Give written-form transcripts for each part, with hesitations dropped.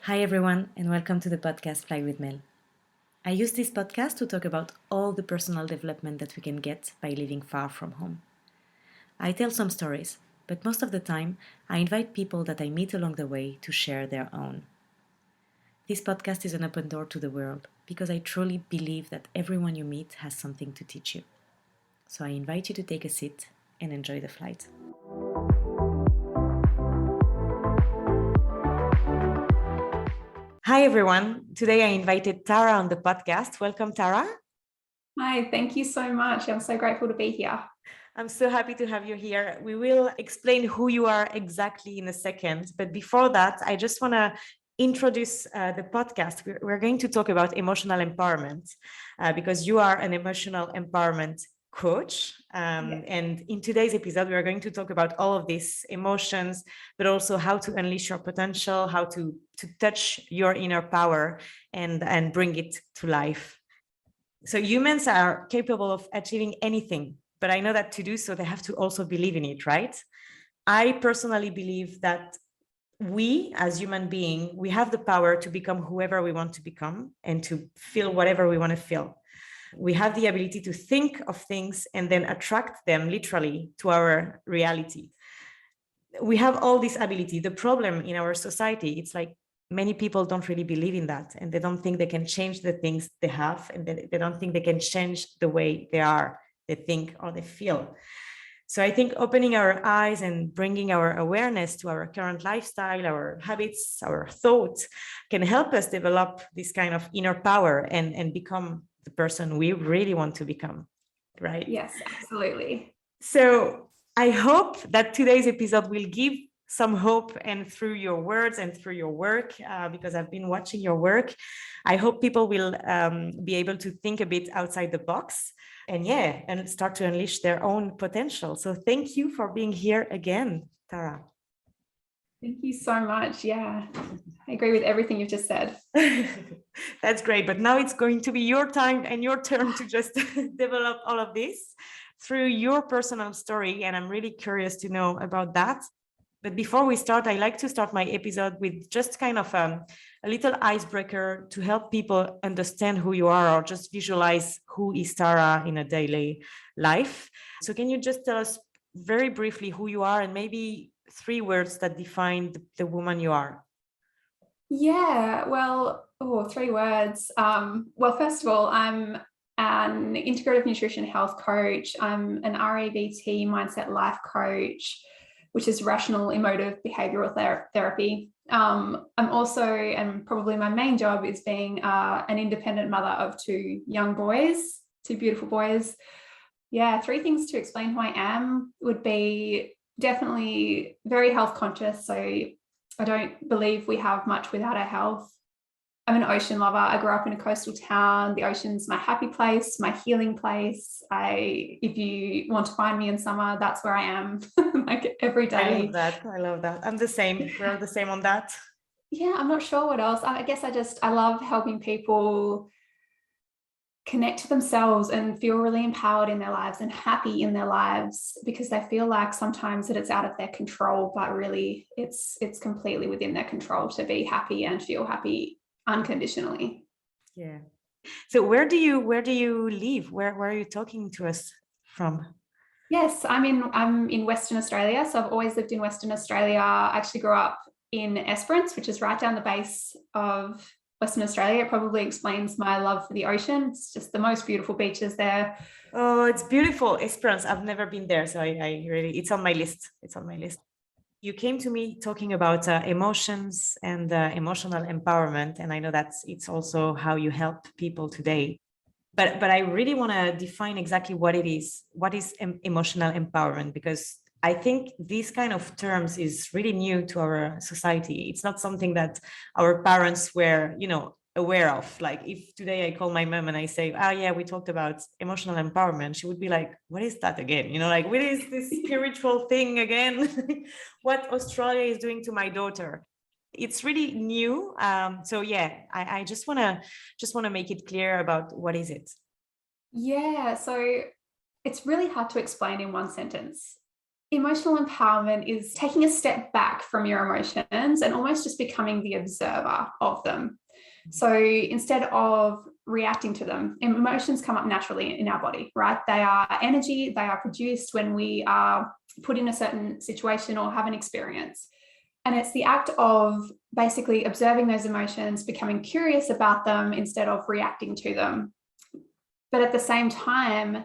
Hi, everyone, and welcome to the podcast Fly with Mel. I use this podcast to talk about all the personal development that we can get by living far from home. I tell some stories, but most of the time, I invite people that I meet along the way to share their own. This podcast is an open door to the world because I truly believe that everyone you meet has something to teach you. So I invite you to take a seat and enjoy the flight. Hi, everyone. Today I invited Tara on the podcast. Welcome, Tara. Hi, thank you so much. I'm so grateful to be here. I'm so happy to have you here. We will explain who you are exactly in a second. But before that, I just want to introduce the podcast. We're going to talk about emotional empowerment because you are an emotional empowerment coach. And in today's episode, we're going to talk about all of these emotions, but also how to unleash your potential, how to touch your inner power and bring it to life. So humans are capable of achieving anything, but I know that to do so, they have to also believe in it, right? I personally believe that we as human beings, we have the power to become whoever we want to become and to feel whatever we want to feel. We have the ability to think of things and then attract them literally to our reality. We have all this ability. The problem in our society, it's like many people don't really believe in that, and they don't think they can change the things they have, and they don't think they can change the way they are, they think, or they feel. So I think opening our eyes and bringing our awareness to our current lifestyle, our habits, our thoughts can help us develop this kind of inner power and become the person we really want to become, right? Yes, absolutely. So I hope that today's episode will give some hope, and through your words and through your work, because I've been watching your work, I hope people will be able to think a bit outside the box and start to unleash their own potential. So thank you for being here again, Tara. Thank you so much. Yeah, I agree with everything you've just said. That's great. But now it's going to be your time and your turn to just develop all of this through your personal story. And I'm really curious to know about that. But before we start, I like to start my episode with just kind of a little icebreaker to help people understand who you are or just visualize who is Tara in a daily life. So can you just tell us very briefly who you are and maybe 3 words that define the woman you are? Yeah, well, 3 words. Well, first of all, I'm an integrative nutrition health coach. I'm an REBT mindset life coach, which is rational emotive behavioral therapy. I'm also, and probably my main job is being an independent mother of 2 young boys, 2 beautiful boys. Yeah, 3 things to explain who I am would be definitely very health conscious. So I don't believe we have much without our health. I'm an ocean lover. I grew up in a coastal town. The ocean's my happy place, my healing place. If you want to find me in summer, that's where I am, like every day. I love that. I love that. I'm the same. We're the same on that. Yeah, I'm not sure what else. I guess I love helping people connect to themselves and feel really empowered in their lives and happy in their lives, because they feel like sometimes that it's out of their control, but really it's completely within their control to be happy and feel happy unconditionally. Yeah. So where do you live? Where are you talking to us from? Yes, I'm in Western Australia. So I've always lived in Western Australia. I actually grew up in Esperance, which is right down the base of Western Australia. It probably explains my love for the ocean. It's just the most beautiful beaches there. Oh, it's beautiful. Esperance. I've never been there. So I really, it's on my list. It's on my list. You came to me talking about emotions and emotional empowerment. And I know that it's also how you help people today. But I really want to define exactly what it is. What is emotional empowerment? Because I think these kind of terms is really new to our society. It's not something that our parents were, aware of. Like if today I call my mom and I say, oh yeah, we talked about emotional empowerment, she would be like, what is that again? Like, what is this spiritual thing again? What Australia is doing to my daughter? It's really new. So yeah, I just want to make it clear about what is it. Yeah, so it's really hard to explain in one sentence. Emotional empowerment is taking a step back from your emotions and almost just becoming the observer of them. So instead of reacting to them, emotions come up naturally in our body, right? They are energy, they are produced when we are put in a certain situation or have an experience. And it's the act of basically observing those emotions, becoming curious about them instead of reacting to them. But at the same time,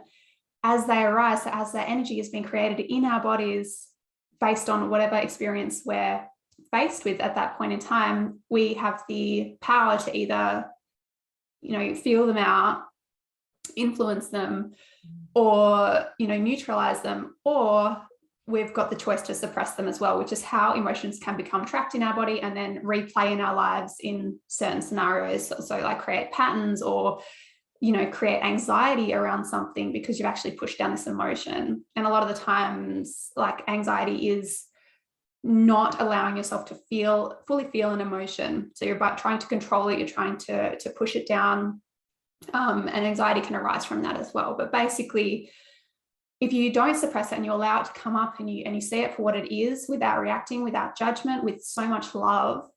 as they arise, so as that energy is being created in our bodies based on whatever experience we're faced with at that point in time, we have the power to either, feel them out, influence them, or, neutralize them, or we've got the choice to suppress them as well, which is how emotions can become trapped in our body and then replay in our lives in certain scenarios. So like create patterns or create anxiety around something because you've actually pushed down this emotion. And a lot of the times, like, anxiety is not allowing yourself to fully feel an emotion. So you're trying to control it, you're trying to push it down. And anxiety can arise from that as well. But basically, if you don't suppress it and you allow it to come up and you see it for what it is, without reacting, without judgment, with so much love,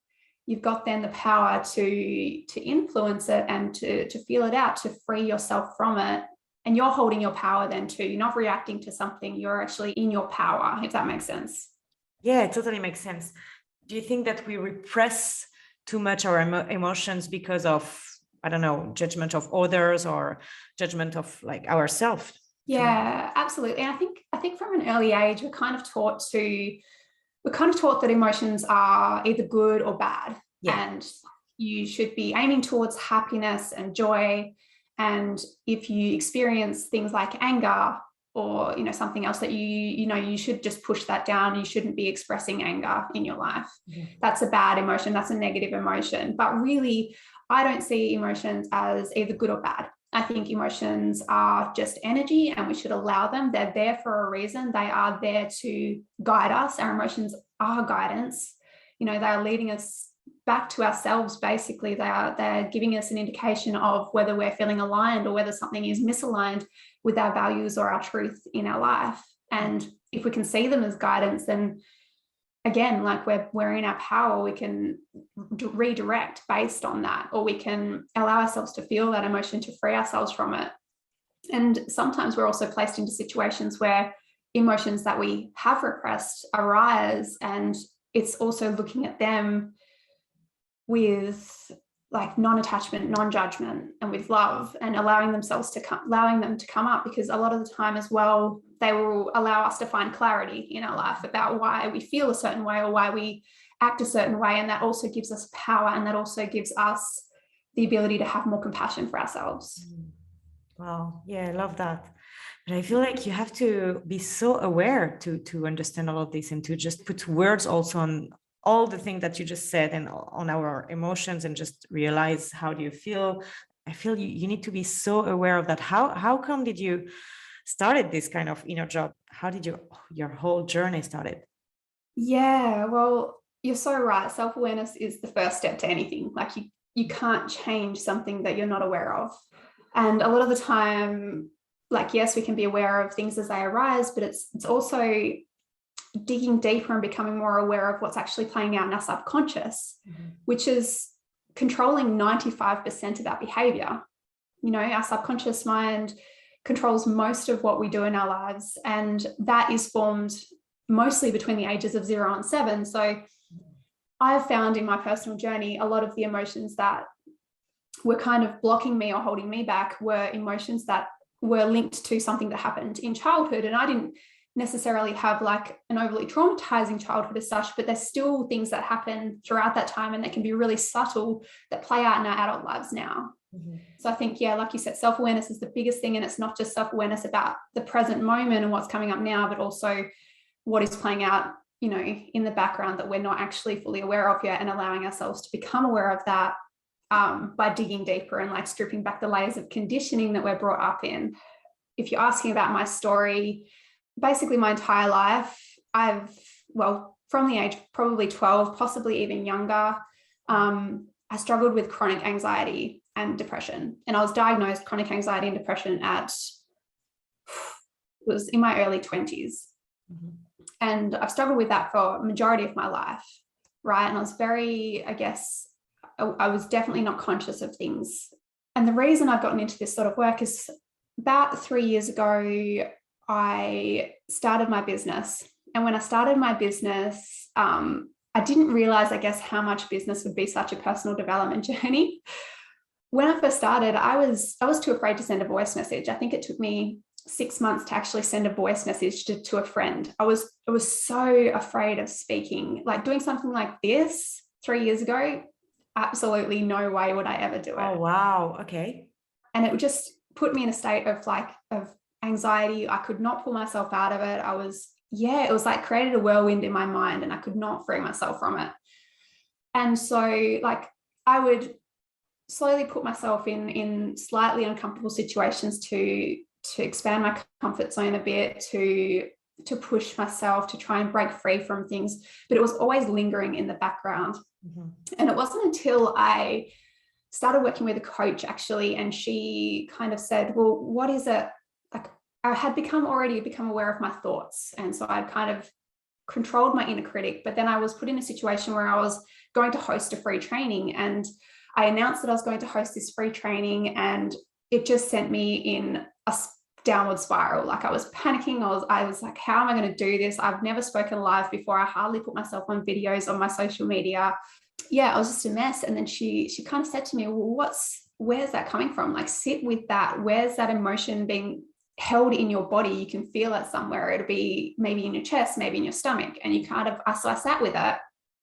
you've got then the power to influence it and to feel it out, to free yourself from it. And you're holding your power then too. You're not reacting to something, you're actually in your power, if that makes sense. Yeah, it totally makes sense. Do you think that we repress too much our emotions because of, I don't know, judgment of others or judgment of like ourselves? Yeah, absolutely. And I think from an early age, we're kind of taught that emotions are either good or bad. Yeah. And you should be aiming towards happiness and joy. And if you experience things like anger or, something else that you should just push that down. You shouldn't be expressing anger in your life. Mm-hmm. That's a bad emotion. That's a negative emotion. But really, I don't see emotions as either good or bad. I think emotions are just energy and we should allow them. They're there for a reason. They are there to guide us. Our emotions are guidance. They are leading us back to ourselves, basically. They're giving us an indication of whether we're feeling aligned or whether something is misaligned with our values or our truth in our life. And if we can see them as guidance, then again, like we're in our power, we can redirect based on that, or we can allow ourselves to feel that emotion to free ourselves from it. And sometimes we're also placed into situations where emotions that we have repressed arise, and it's also looking at them with like non-attachment, non-judgment, and with love, and allowing them to come up, because a lot of the time as well, they will allow us to find clarity in our life about why we feel a certain way or why we act a certain way. And that also gives us power, and that also gives us the ability to have more compassion for ourselves. Wow. Yeah, I love that. But I feel like you have to be so aware to understand all of this and to just put words also on all the things that you just said and on our emotions, and just realize, how do you feel? I feel you need to be so aware of that. How come did you started this kind of inner job? How did your whole journey started? Yeah, well, you're so right. Self-awareness is the first step to anything. Like you can't change something that you're not aware of. And a lot of the time, like, yes, we can be aware of things as they arise, but it's also digging deeper and becoming more aware of what's actually playing out in our subconscious, which is controlling 95% of our behavior. Our subconscious mind controls most of what we do in our lives, and that is formed mostly between the ages of 0 and 7. So I've found in my personal journey, a lot of the emotions that were kind of blocking me or holding me back were emotions that were linked to something that happened in childhood. And I didn't necessarily have like an overly traumatizing childhood as such, but there's still things that happen throughout that time, and they can be really subtle, that play out in our adult lives now. So I think, yeah, like you said, self-awareness is the biggest thing. And it's not just self-awareness about the present moment and what's coming up now, but also what is playing out, in the background that we're not actually fully aware of yet, and allowing ourselves to become aware of that by digging deeper and like stripping back the layers of conditioning that we're brought up in. If you're asking about my story, basically my entire life, from the age probably 12, possibly even younger, I struggled with chronic anxiety and depression. And I was diagnosed chronic anxiety and depression it was in my early 20s. And I've struggled with that for a majority of my life, right? And I was very, I guess, I was definitely not conscious of things. And the reason I've gotten into this sort of work is about 3 years ago, I started my business. And when I started my business, I didn't realize, I guess, how much business would be such a personal development journey. When I first started, I was too afraid to send a voice message. I think it took me 6 months to actually send a voice message to a friend. I was so afraid of speaking, like doing something like this 3 years ago. Absolutely no way would I ever do it. Oh, wow. Okay. And it would just put me in a state of anxiety. I could not pull myself out of it. it was like created a whirlwind in my mind and I could not free myself from it. And so I would slowly put myself in slightly uncomfortable situations to expand my comfort zone a bit, to push myself to try and break free from things, but it was always lingering in the background. Mm-hmm. And it wasn't until I started working with a coach actually, and she kind of said, well, what is it? Like I had already become aware of my thoughts. And so I'd kind of controlled my inner critic, but then I was put in a situation where I was going to host a free training, and I announced that I was going to host this free training, and it just sent me in a downward spiral. Like I was panicking. I was like, how am I going to do this? I've never spoken live before. I hardly put myself on videos on my social media. Yeah, I was just a mess. And then she kind of said to me, well, where's that coming from? Like sit with that. Where's that emotion being held in your body? You can feel it somewhere. It'll be maybe in your chest, maybe in your stomach. And so I sat with it.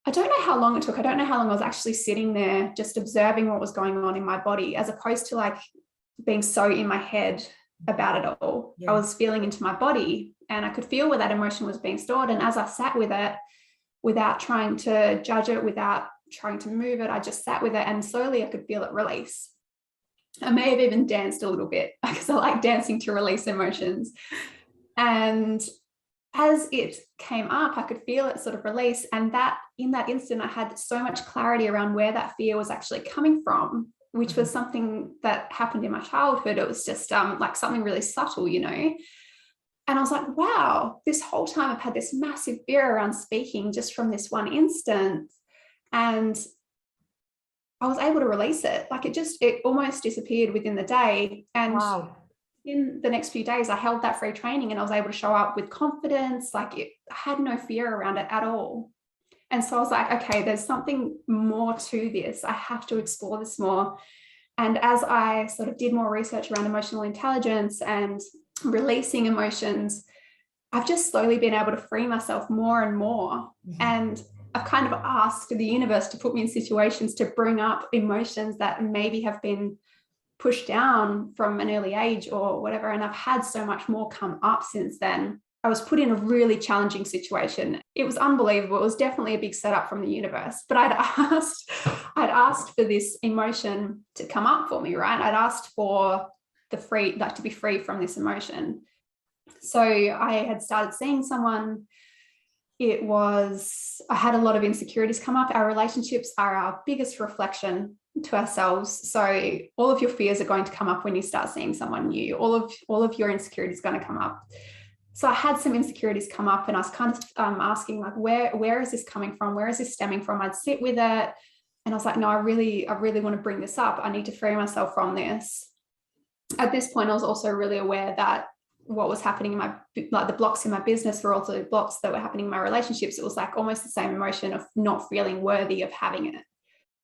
I don't know how long it took. I don't know how long I was actually sitting there just observing what was going on in my body, as opposed to like being so in my head about it all. Yeah. I was feeling into my body and I could feel where that emotion was being stored. And as I sat with it, without trying to judge it, without trying to move it, I just sat with it and slowly I could feel it release. I may have even danced a little bit because I like dancing to release emotions. And as it came up, I could feel it sort of release. And that in that instant, I had so much clarity around where that fear was actually coming from, which was something that happened in my childhood. It was just like something really subtle, you know. And I was like, wow, this whole time I've had this massive fear around speaking just from this one instance. And I was able to release it. Like it almost disappeared within the day. And wow. In the next few days, I held that free training and I was able to show up with confidence. Like I had no fear around it at all. And so I was like, okay, there's something more to this. I have to explore this more. And as I sort of did more research around emotional intelligence and releasing emotions, I've just slowly been able to free myself more and more. Mm-hmm. And I've kind of asked the universe to put me in situations to bring up emotions that maybe have been pushed down from an early age or whatever. And I've had so much more come up since then. I was put in a really challenging situation. It was unbelievable. It was definitely a big setup from the universe, but I'd asked for this emotion to come up for me, right? I'd asked for to be free from this emotion. So I had started seeing someone. I had a lot of insecurities come up. Our relationships are our biggest reflection to ourselves. So all of your fears are going to come up when you start seeing someone new. All of your insecurities are going to come up. So I had some insecurities come up and I was kind of asking like, where is this coming from? Where is this stemming from? I'd sit with it and I was like, no, I really want to bring this up. I need to free myself from this. At this point, I was also really aware that what was happening in the blocks in my business were also blocks that were happening in my relationships. It was like almost the same emotion of not feeling worthy of having it.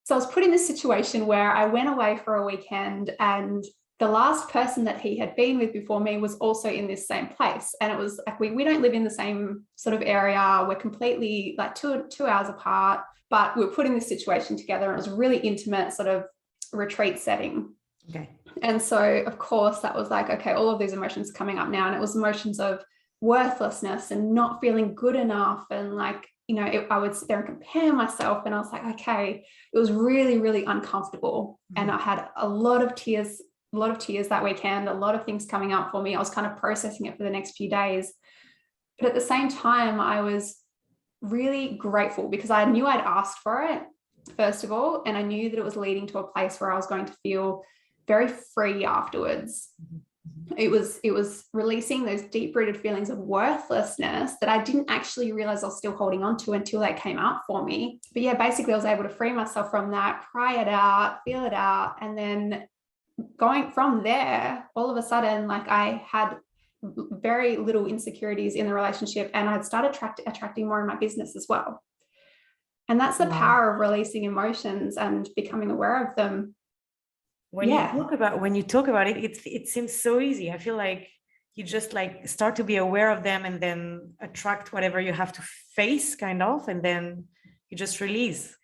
So I was put in this situation where I went away for a weekend and the last person that he had been with before me was also in this same place. And it was like, we don't live in the same sort of area. We're completely like two hours apart, but we were put in this situation together. And it was a really intimate sort of retreat setting. Okay. And so of course that was like, okay, all of these emotions coming up now. And it was emotions of worthlessness and not feeling good enough. And like, you know, I would sit there and compare myself. And I was like, okay, it was really, really uncomfortable. Mm-hmm. And I had a lot of tears that weekend, a lot of things coming up for me. I was kind of processing it for the next few days. But at the same time, I was really grateful because I knew I'd asked for it, first of all, and I knew that it was leading to a place where I was going to feel very free afterwards. Mm-hmm. It was releasing those deep-rooted feelings of worthlessness that I didn't actually realize I was still holding on to until they came up for me. But yeah, basically I was able to free myself from that, cry it out, feel it out. And then going from there, all of a sudden, like I had very little insecurities in the relationship, and I had started attracting more in my business as well. And that's the power of releasing emotions and becoming aware of them. When you talk about it, it seems so easy. I feel like you just like start to be aware of them and then attract whatever you have to face, kind of, and then you just release.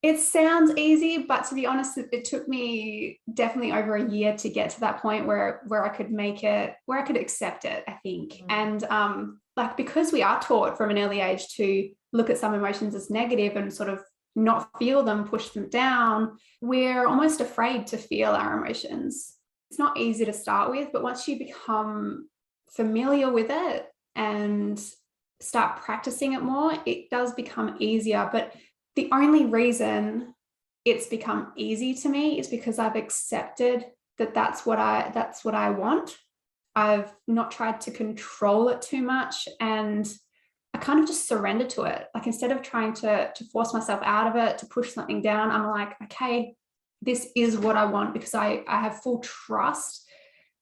It sounds easy, but to be honest, it took me definitely over a year to get to that point where I could where I could accept it, I think. And like, because we are taught from an early age to look at some emotions as negative and sort of not feel them, push them down, we're almost afraid to feel our emotions. It's not easy to start with, but once you become familiar with it and start practicing it more, it does become easier. But the only reason it's become easy to me is because I've accepted that that's what I want. I've not tried to control it too much, and I kind of just surrender to it. Like, instead of trying to force myself out of it, to push something down, I'm like, okay, this is what I want, because I have full trust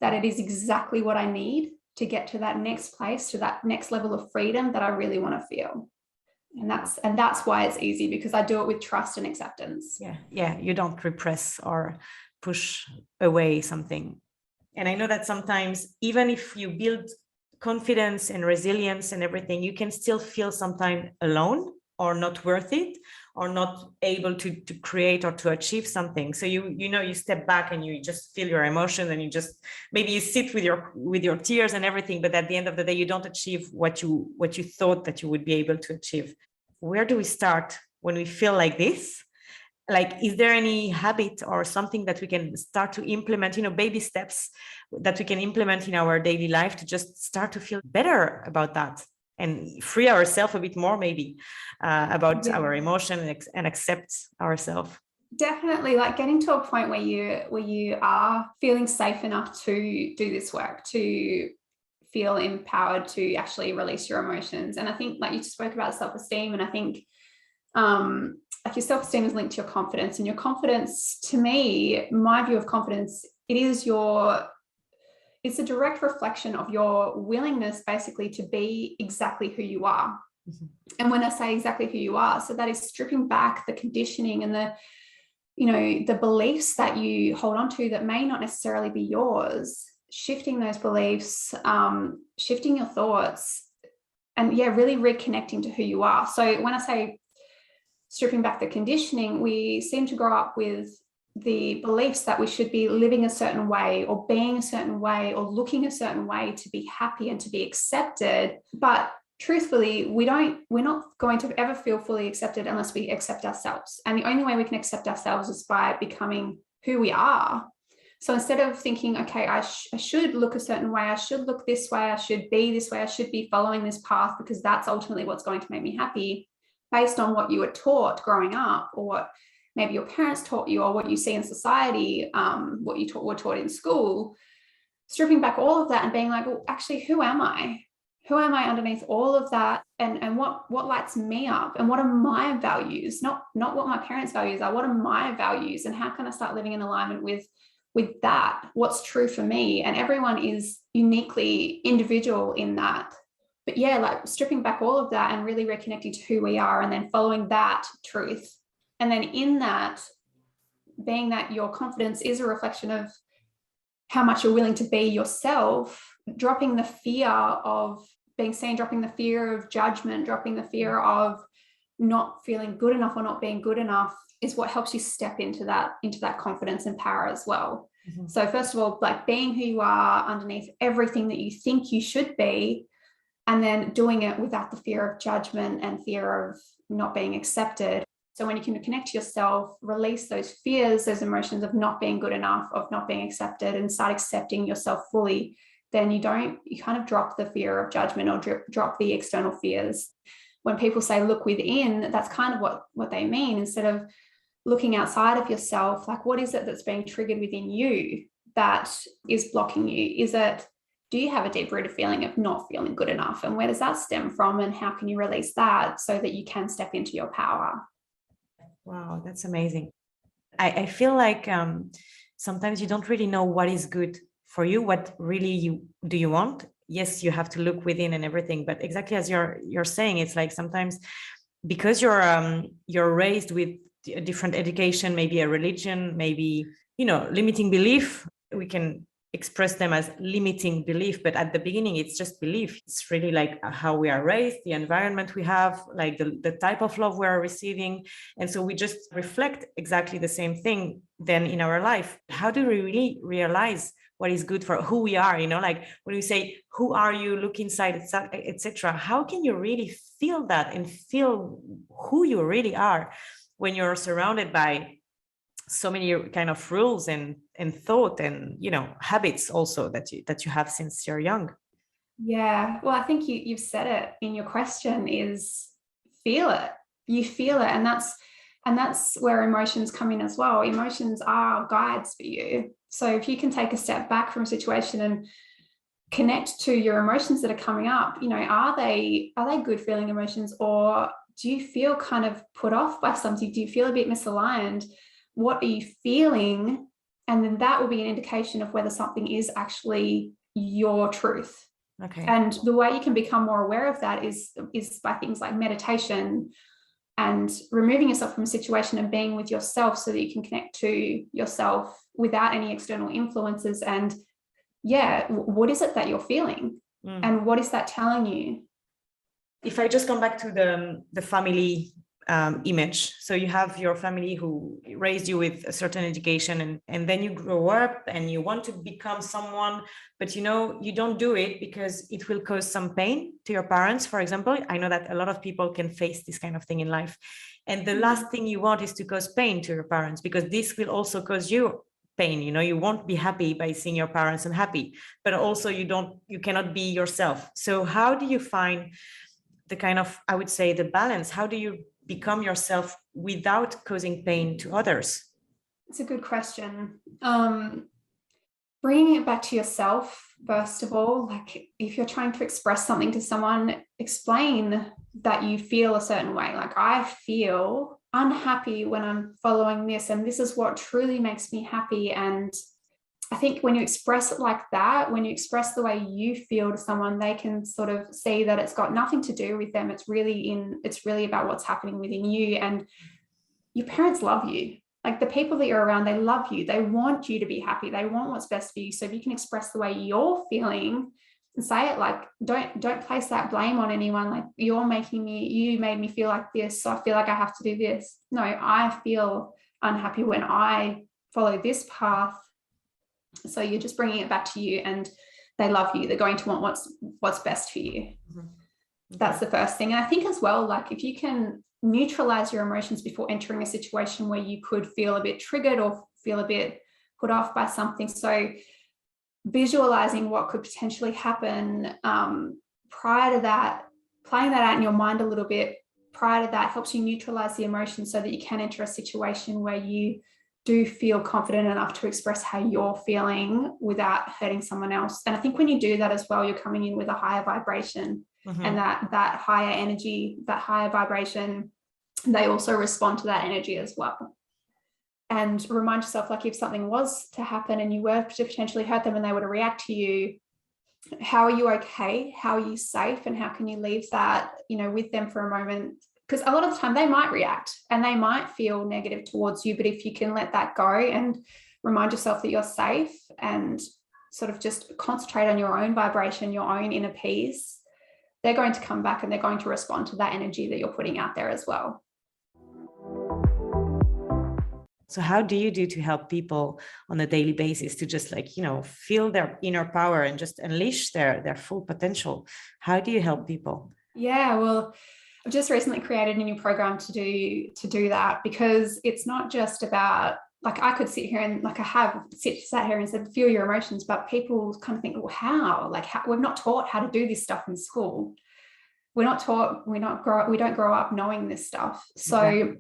that it is exactly what I need to get to that next place, to that next level of freedom that I really want to feel. And that's why it's easy, because I do it with trust and acceptance. Yeah, you don't repress or push away something. And I know that sometimes, even if you build confidence and resilience and everything, you can still feel sometimes alone or not worth it, or not able to create or to achieve something. So you step back and you just feel your emotions, and you just, maybe you sit with your tears and everything, but at the end of the day, you don't achieve what you thought that you would be able to achieve. Where do we start when we feel like this? Like, is there any habit or something that we can start to implement, baby steps that we can implement in our daily life to just start to feel better about that and free ourselves a bit more, maybe, about our emotion and accept ourselves? Definitely, like getting to a point where you are feeling safe enough to do this work, to feel empowered to actually release your emotions. And I think, like, you spoke about self-esteem, and I think like, your self-esteem is linked to your confidence, and your confidence, to me, my view of confidence, it's a direct reflection of your willingness basically to be exactly who you are. Mm-hmm. And when I say exactly who you are, so that is stripping back the conditioning and the beliefs that you hold on to that may not necessarily be yours, shifting those beliefs, shifting your thoughts, and really reconnecting to who you are. So when I say stripping back the conditioning, we seem to grow up with the beliefs that we should be living a certain way, or being a certain way, or looking a certain way to be happy and to be accepted. But truthfully, we're not going to ever feel fully accepted unless we accept ourselves. And the only way we can accept ourselves is by becoming who we are. So instead of thinking, okay, I should look a certain way, I should look this way, I should be this way, I should be following this path because that's ultimately what's going to make me happy, based on what you were taught growing up, or what maybe your parents taught you, or what you see in society, what you were taught in school, stripping back all of that and being like, well, actually, who am I? Who am I underneath all of that? And what lights me up? And what are my values? Not what my parents' values are. What are my values? And how can I start living in alignment with that? What's true for me? And everyone is uniquely individual in that. But like stripping back all of that and really reconnecting to who we are, and then following that truth. And then in that, being that your confidence is a reflection of how much you're willing to be yourself, dropping the fear of being seen, dropping the fear of judgment, dropping the fear of not feeling good enough or not being good enough, is what helps you step into that confidence and power as well. Mm-hmm. So first of all, like being who you are underneath everything that you think you should be, and then doing it without the fear of judgment and fear of not being accepted. So when you can connect to yourself, release those fears, those emotions of not being good enough, of not being accepted, and start accepting yourself fully, then you kind of drop the fear of judgment, or drop the external fears. When people say look within, that's kind of what they mean. Instead of looking outside of yourself, like, what is it that's being triggered within you that is blocking you? Do you have a deep-rooted feeling of not feeling good enough? And where does that stem from? And how can you release that so that you can step into your power? Wow, that's amazing. I feel like sometimes you don't really know what is good for you, what really do you want. Yes, you have to look within and everything, but exactly as you're saying, it's like sometimes because you're raised with a different education, maybe a religion, maybe, limiting belief, we can express them as limiting belief, but at the beginning it's just belief. It's really like how we are raised, the environment we have, like the type of love we are receiving, and so we just reflect exactly the same thing then in our life. How do we really realize what is good for who we are? Like when we say, who are you, look inside, etc. How can you really feel that and feel who you really are when you're surrounded by so many kind of rules and thought and habits also that you have since you're young? Yeah, well, I think you've said it in your question, is feel it. You feel it, and that's where emotions come in as well. Emotions are guides for you. So if you can take a step back from a situation and connect to your emotions that are coming up, are they good feeling emotions, or do you feel kind of put off by something? Do you feel a bit misaligned? What are you feeling? And then that will be an indication of whether something is actually your truth. Okay. And the way you can become more aware of that is by things like meditation and removing yourself from a situation and being with yourself so that you can connect to yourself without any external influences. And what is it that you're feeling? And what is that telling you? If I just come back to the family image, so you have your family who raised you with a certain education, and then you grow up and you want to become someone, but you don't do it because it will cause some pain to your parents, for example. I know that a lot of people can face this kind of thing in life, and the last thing you want is to cause pain to your parents, because this will also cause you pain. You won't be happy by seeing your parents unhappy, but also you cannot be yourself. So how do you find the kind of, I would say, the balance? How do you become yourself without causing pain to others? It's a good question. Bringing it back to yourself, first of all. Like if you're trying to express something to someone, explain that you feel a certain way. Like, I feel unhappy when I'm following this, and this is what truly makes me happy. And I think when you express it like that, when you express the way you feel to someone, they can sort of see that it's got nothing to do with them. It's really about what's happening within you. And your parents love you. Like the people that you're around, they love you. They want you to be happy. They want what's best for you. So if you can express the way you're feeling and say it, like, don't place that blame on anyone. Like, you made me feel like this, so I feel like I have to do this. No, I feel unhappy when I follow this path. So you're just bringing it back to you, and they love you. They're going to want what's best for you. Mm-hmm. Okay. That's the first thing. And I think as well, like if you can neutralize your emotions before entering a situation where you could feel a bit triggered or feel a bit put off by something. So visualizing what could potentially happen prior to that, playing that out in your mind a little bit prior to that, helps you neutralize the emotion so that you can enter a situation where you do feel confident enough to express how you're feeling without hurting someone else. And I think when you do that as well, you're coming in with a higher vibration. Mm-hmm. And that higher energy, that higher vibration, they also respond to that energy as well. And remind yourself, like if something was to happen and you were to potentially hurt them and they were to react to you, how are you okay? How are you safe? And how can you leave that, with them for a moment? Because a lot of the time they might react and they might feel negative towards you. But if you can let that go and remind yourself that you're safe and sort of just concentrate on your own vibration, your own inner peace, they're going to come back and they're going to respond to that energy that you're putting out there as well. So how do you do to help people on a daily basis to just feel their inner power and just unleash their full potential? How do you help people? Yeah, well, I've just recently created a new program to do that, because it's not just about, like, I could sit here and I have sat here and said, feel your emotions, but people kind of think, well, how? Like, we're not taught how to do this stuff in school. We don't grow up knowing this stuff. So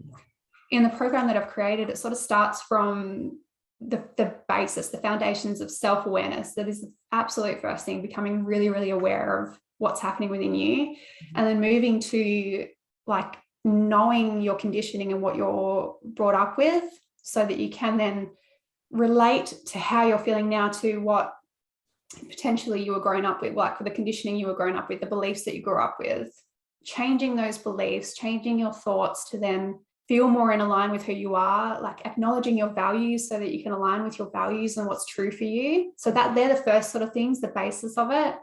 in the program that I've created, it sort of starts from the basis, the foundations of self-awareness. That is the absolute first thing, becoming really, really aware of what's happening within you. And then moving to like knowing your conditioning and what you're brought up with, so that you can then relate to how you're feeling now to what potentially you were grown up with, like the conditioning you were grown up with, the beliefs that you grew up with, changing those beliefs, changing your thoughts to then feel more in align with who you are, like acknowledging your values so that you can align with your values and what's true for you. So that they're the first sort of things, the basis of it.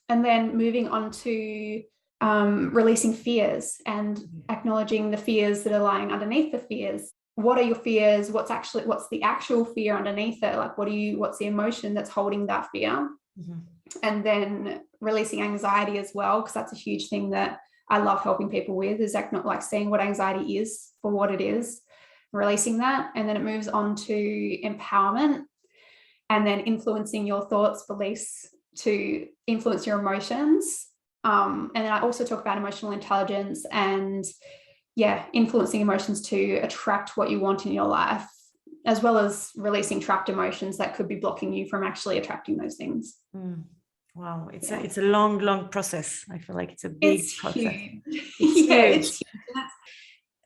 And then moving on to releasing fears and acknowledging the fears that are lying underneath the fears. What are your fears? What's the actual fear underneath it? Like, what's the emotion that's holding that fear? And then releasing anxiety as well, because that's a huge thing that I love helping people with, is not like seeing what anxiety is for what it is, releasing that. And then it moves on to empowerment, and then influencing your thoughts, beliefs to influence your emotions. And then I also talk about emotional intelligence and influencing emotions to attract what you want in your life, as well as releasing trapped emotions that could be blocking you from actually attracting those things. Wow, it's a long process. I feel like it's a big process. Huge. It's huge.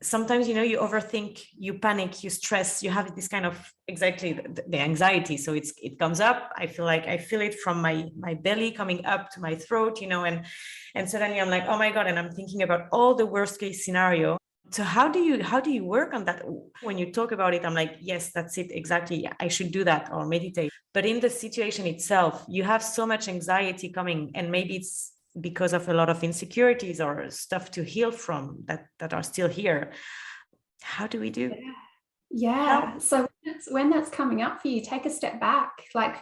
Sometimes, you overthink, you panic, you stress, you have this kind of the anxiety. So it comes up. I feel it from my belly coming up to my throat, and suddenly I'm like, oh my God. And I'm thinking about all the worst case scenario. So how do you work on that? When you talk about it, I'm like, yes, that's it. Exactly. I should do that or meditate. But in the situation itself, you have so much anxiety coming, and maybe it's because of a lot of insecurities or stuff to heal from that are still here. How do we do? Yeah. So when that's coming up for you, take a step back, like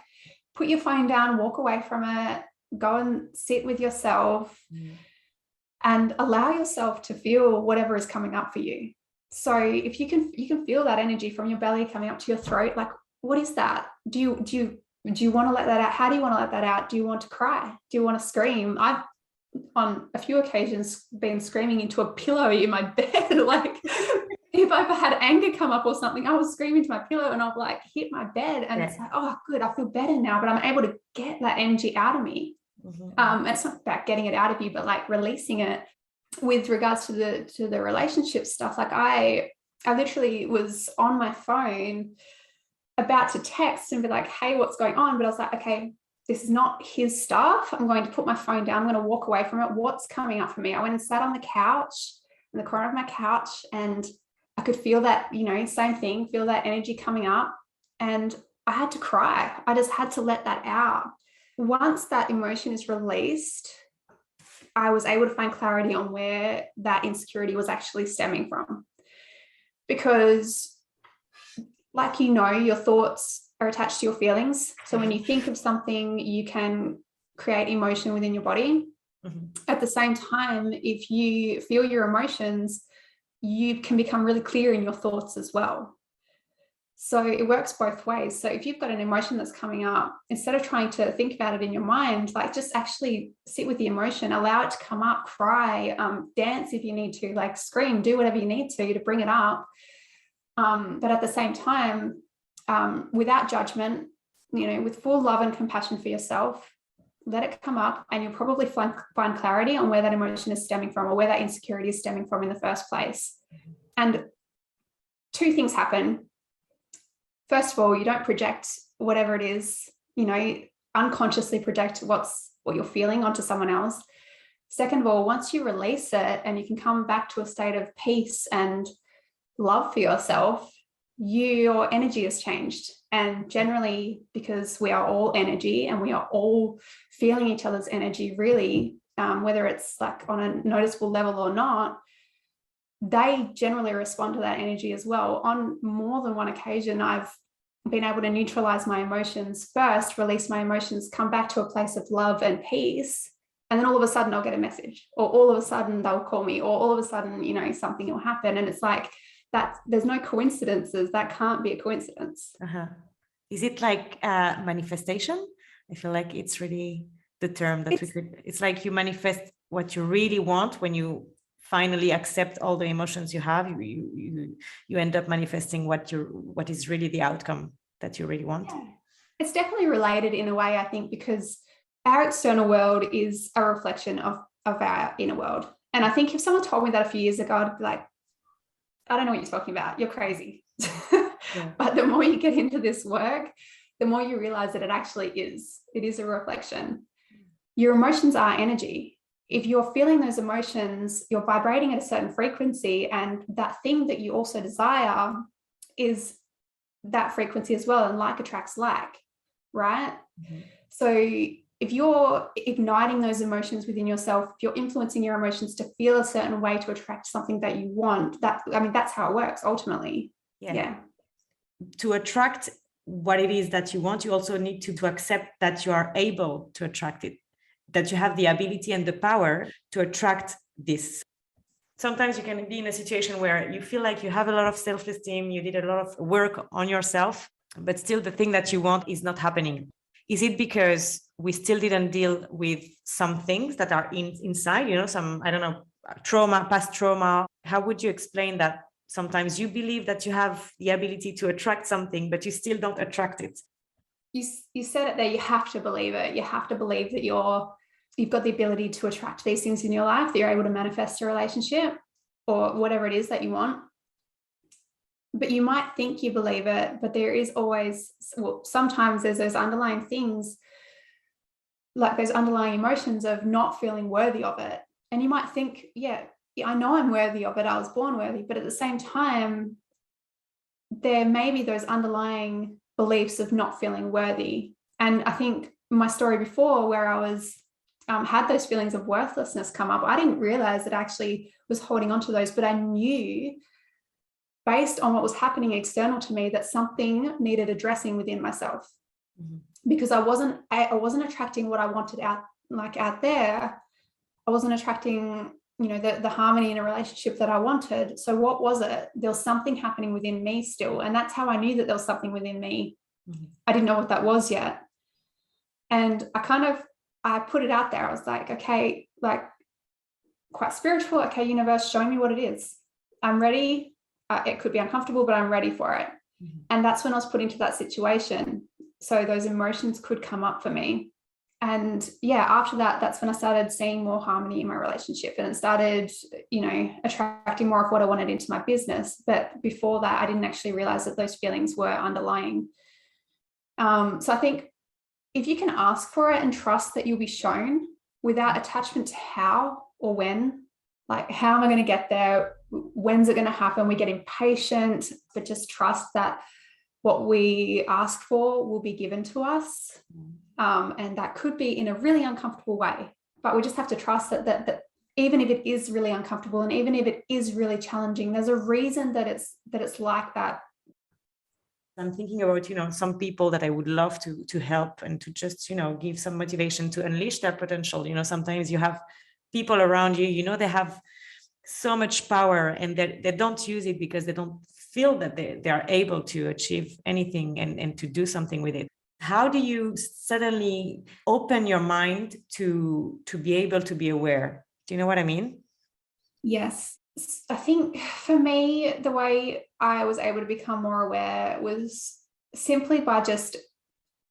put your phone down, walk away from it, go and sit with yourself and allow yourself to feel whatever is coming up for you. So if you can feel that energy from your belly coming up to your throat, like, what is that? Do you want to let that out? How do you want to let that out? Do you want to cry? Do you want to scream? I've on a few occasions been screaming into a pillow in my bed. Like if I've had anger come up or something, I was screaming to my pillow and I'll like hit my bed, and it's like, oh good, I feel better now, but I'm able to get that energy out of me. It's not about getting it out of you, but like releasing it. With regards to the relationship stuff, like I literally was on my phone about to text and be like, hey, what's going on? But I was like, okay, this is not his stuff. I'm going to put my phone down. I'm going to walk away from it. What's coming up for me? I went and sat on the couch, in the corner of my couch, and I could feel that, same thing, feel that energy coming up. And I had to cry. I just had to let that out. Once that emotion is released, I was able to find clarity on where that insecurity was actually stemming from. Because like, your thoughts are attached to your feelings. So when you think of something, you can create emotion within your body. At the same time, if you feel your emotions, you can become really clear in your thoughts as well. So it works both ways. So if you've got an emotion that's coming up, instead of trying to think about it in your mind, like just actually sit with the emotion, allow it to come up, cry, dance if you need to, like scream, do whatever you need to bring it up. But at the same time, without judgment, with full love and compassion for yourself, let it come up, and you'll probably find clarity on where that emotion is stemming from, or where that insecurity is stemming from in the first place. And two things happen. First of all, you don't project whatever it is, unconsciously project what you're feeling onto someone else. Second of all, once you release it and you can come back to a state of peace and love for yourself, your energy has changed. And generally, because we are all energy and we are all feeling each other's energy, really, whether it's like on a noticeable level or not, they generally respond to that energy as well. On more than one occasion, I've been able to neutralize my emotions first, release my emotions, come back to a place of love and peace. And then all of a sudden I'll get a message, or all of a sudden they'll call me, or all of a sudden, something will happen. And it's like that, there's no coincidences. That can't be a coincidence. Is it like manifestation? I feel like it's really the term that it's like you manifest what you really want. When you finally accept all the emotions you have, you end up manifesting what is really the outcome that you really want? Yeah. It's definitely related in a way, I think, because our external world is a reflection of our inner world. And I think if someone told me that a few years ago, I'd be like, I don't know what you're talking about. You're crazy. Yeah. But the more you get into this work, the more you realize that it actually is. It is a reflection. Your emotions are energy. If you're feeling those emotions, you're vibrating at a certain frequency, and that thing that you also desire is that frequency as well. And like attracts like, right? Mm-hmm. So if you're igniting those emotions within yourself, if you're influencing your emotions to feel a certain way to attract something that you want, that's how it works ultimately. Yeah. To attract what it is that you want, you also need to accept that you are able to attract it, that you have the ability and the power to attract this. Sometimes you can be in a situation where you feel like you have a lot of self-esteem, you did a lot of work on yourself, but still the thing that you want is not happening. Is it because we still didn't deal with some things that are inside, some, I don't know, trauma, past trauma? How would you explain that? Sometimes you believe that you have the ability to attract something, but you still don't attract it. You said it there, you have to believe it. You have to believe that you've got the ability to attract these things in your life, that you're able to manifest a relationship or whatever it is that you want. But you might think you believe it, but there is always, sometimes there's those underlying things, like those underlying emotions of not feeling worthy of it. And you might think, yeah, I know I'm worthy of it. I was born worthy. But at the same time, there may be those underlying beliefs of not feeling worthy. And I think my story before, where I was had those feelings of worthlessness come up, I didn't realize that I actually was holding on to those, but I knew based on what was happening external to me that something needed addressing within myself. Mm-hmm. Because I wasn't attracting what I wanted out there. I wasn't attracting, the harmony in a relationship that I wanted. So what was it? There was something happening within me still. And that's how I knew that there was something within me. Mm-hmm. I didn't know what that was yet. And I put it out there. I was like, okay, like quite spiritual. Okay, universe, show me what it is. I'm ready. It could be uncomfortable, but I'm ready for it. Mm-hmm. And that's when I was put into that situation. So those emotions could come up for me. And yeah, after that, that's when I started seeing more harmony in my relationship, and it started, attracting more of what I wanted into my business. But before that, I didn't actually realize that those feelings were underlying. So I think if you can ask for it and trust that you'll be shown without attachment to how or when, like, how am I going to get there? When's it going to happen? We get impatient, but just trust that what we ask for will be given to us. And that could be in a really uncomfortable way, but we just have to trust that even if it is really uncomfortable and even if it is really challenging, there's a reason that it's like that. I'm thinking about, some people that I would love to help and to just, give some motivation to unleash their potential. Sometimes you have people around you, they have so much power and they don't use it because they don't feel that they are able to achieve anything and to do something with it. How do you suddenly open your mind to be able to be aware? Do you know what I mean? Yes. I think for me, the way I was able to become more aware was simply by just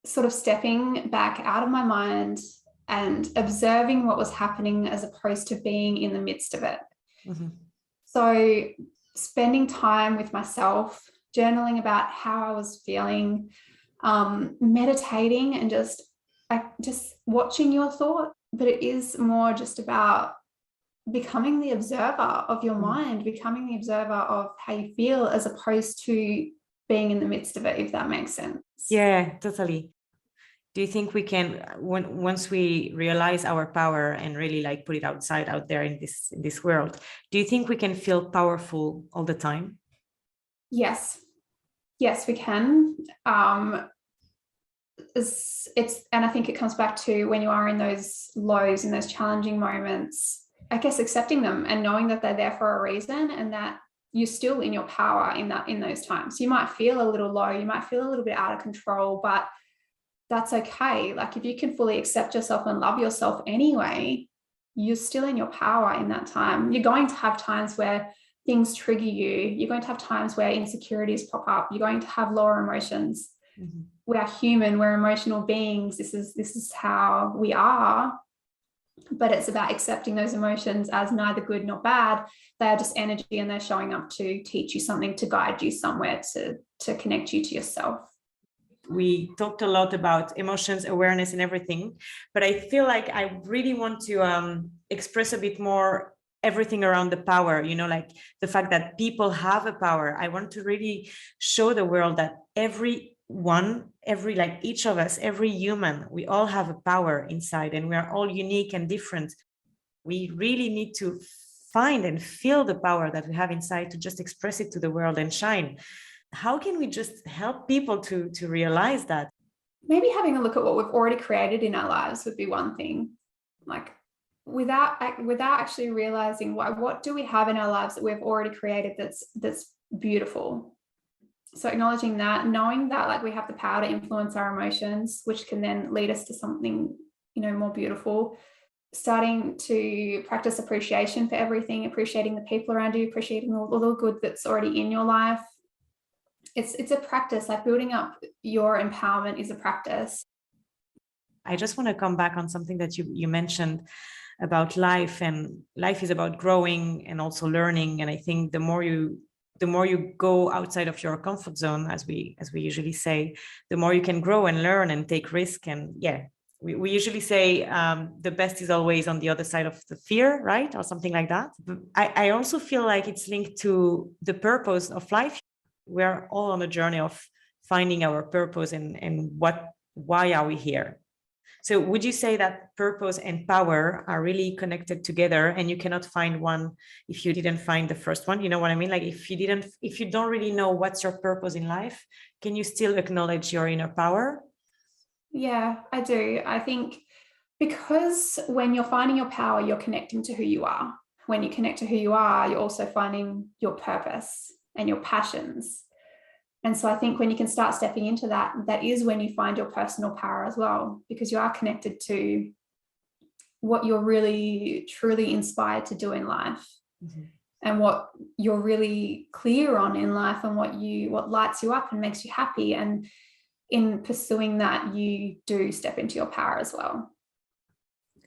sort of stepping back out of my mind and observing what was happening as opposed to being in the midst of it. Mm-hmm. So spending time with myself, journaling about how I was feeling, meditating, and just watching your thought. But it is more just about becoming the observer of your mind, becoming the observer of how you feel as opposed to being in the midst of it, if that makes sense. Yeah, totally. Do you think we can, once we realize our power and really put it out there in this world, do you think we can feel powerful all the time? Yes, we can. And I think it comes back to when you are in those lows, in those challenging moments, I guess accepting them and knowing that they're there for a reason and that you're still in your power in those times. You might feel a little low, you might feel a little bit out of control, but that's okay. Like, if you can fully accept yourself and love yourself anyway, you're still in your power in that time. You're going to have times where things trigger you. You're going to have times where insecurities pop up. You're going to have lower emotions. We are human, we're emotional beings. This is how we are. But it's about accepting those emotions as neither good nor bad. They are just energy, and they're showing up to teach you something, to guide you somewhere, to connect you to yourself. We talked a lot about emotions, awareness, and everything, but I feel like I really want to express a bit more everything around the power, like the fact that people have a power. I want to really show the world that each of us, every human, we all have a power inside, and we are all unique and different. We really need to find and feel the power that we have inside to just express it to the world and shine. How can we just help people to realize that? Maybe having a look at what we've already created in our lives would be one thing. Like without actually realizing what do we have in our lives that we've already created that's beautiful. So acknowledging that, knowing that like we have the power to influence our emotions, which can then lead us to something, more beautiful. Starting to practice appreciation for everything, appreciating the people around you, appreciating all the good that's already in your life. It's a practice. Like building up your empowerment is a practice. I just want to come back on something that you mentioned about life, and life is about growing and also learning. And I think the more you go outside of your comfort zone, as we usually say, the more you can grow and learn and take risk. And we usually say the best is always on the other side of the fear, right? Or something like that. But I also feel like it's linked to the purpose of life. We're all on a journey of finding our purpose and why are we here? So would you say that purpose and power are really connected together, and you cannot find one if you didn't find the first one? You know what I mean? Like if you don't really know what's your purpose in life, can you still acknowledge your inner power? Yeah, I do. I think because when you're finding your power, you're connecting to who you are. When you connect to who you are, you're also finding your purpose and your passions. And so I think when you can start stepping into that, that is when you find your personal power as well, because you are connected to what you're really, truly inspired to do in life. Mm-hmm. And what you're really clear on in life, and what lights you up and makes you happy. And in pursuing that, you do step into your power as well.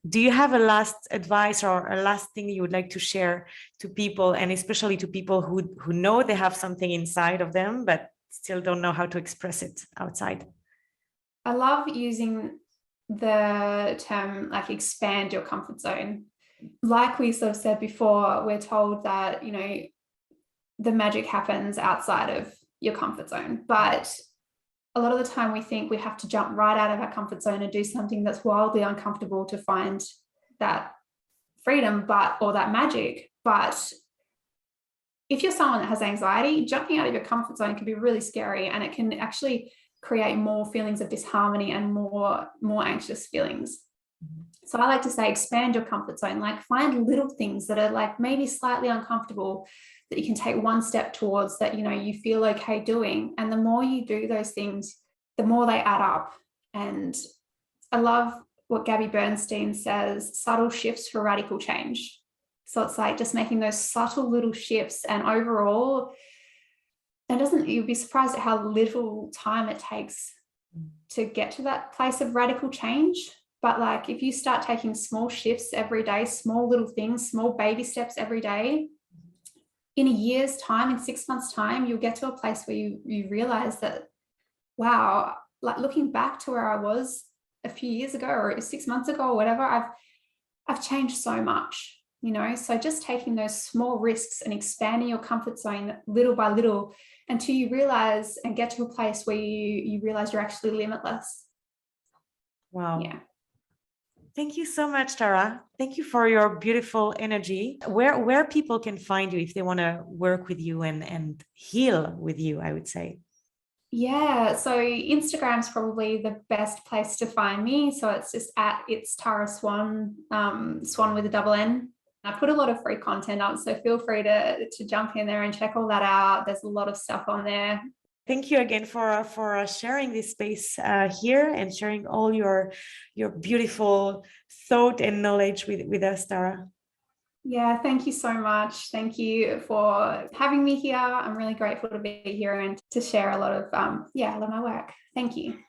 Do you have a last advice or a last thing you would like to share to people, and especially to people who know they have something inside of them, but still don't know how to express it outside? I love using the term like expand your comfort zone. Like we sort of said before, we're told that, the magic happens outside of your comfort zone. But a lot of the time we think we have to jump right out of our comfort zone and do something that's wildly uncomfortable to find that freedom, or that magic. But if you're someone that has anxiety, jumping out of your comfort zone can be really scary, and it can actually create more feelings of disharmony and more anxious feelings. So I like to say, expand your comfort zone, like find little things that are like maybe slightly uncomfortable that you can take one step towards, that, you feel okay doing. And the more you do those things, the more they add up. And I love what Gabby Bernstein says, subtle shifts for radical change. So it's like just making those subtle little shifts, and overall, you'd be surprised at how little time it takes to get to that place of radical change. But like if you start taking small shifts every day, small little things, small baby steps every day, in a year's time, in 6 months' time, you'll get to a place where you realize that, wow, like looking back to where I was a few years ago or 6 months ago or whatever, I've changed so much, So just taking those small risks and expanding your comfort zone little by little until you realize and get to a place where you realize you're actually limitless. Wow. Yeah. Thank you so much, Tara. Thank you for your beautiful energy. Where people can find you if they want to work with you and heal with you, I would say. Yeah, so Instagram's probably the best place to find me. So it's just it's Tara Swann, Swann with a double N. I put a lot of free content up, so feel free to jump in there and check all that out. There's a lot of stuff on there. Thank you again for sharing this space here and sharing all your beautiful thought and knowledge with us, Tara. Yeah, thank you so much. Thank you for having me here. I'm really grateful to be here and to share a lot of my work. Thank you.